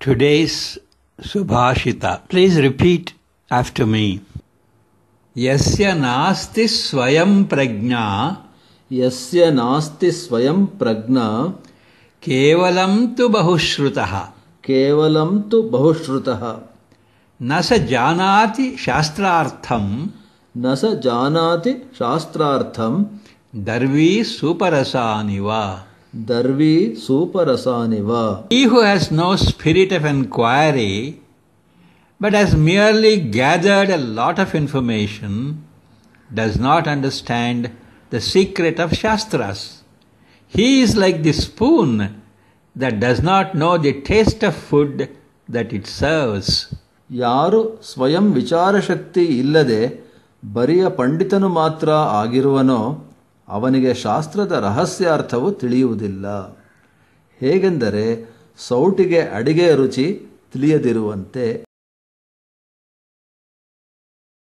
Today's Subhashita. Please repeat after me. Yasya nasti swayam prajna यस्य नास्ति स्वयं प्रज्ञा kevalam tu bahushrutah केवलं तु बहुश्रुतः न स जानति शास्त्रार्थम न स जानाति शास्त्रार्थं darvi suparasaniva. दर्वी सुपरसानिव. He who has no spirit of inquiry but has merely gathered a lot of information does not understand the secret of Shastras. He is like the spoon that does not know the taste of food that it serves. ಯಾರು ಸ್ವಯಂ ವಿಚಾರಶಕ್ತಿ ಇಲ್ಲದೆ ಬರಿಯ ಪಂಡಿತನು ಮಾತ್ರ ಆಗಿರುವನೋ ಅವನಿಗೆ ಶಾಸ್ತ್ರದ ರಹಸ್ಯಾರ್ಥವು ತಿಳಿಯುವುದಿಲ್ಲ. ಹೇಗೆಂದರೆ ಸೌಟಿಗೆ ಅಡಿಗೆ ರುಚಿ ತಿಳಿಯದಿರುವಂತೆ.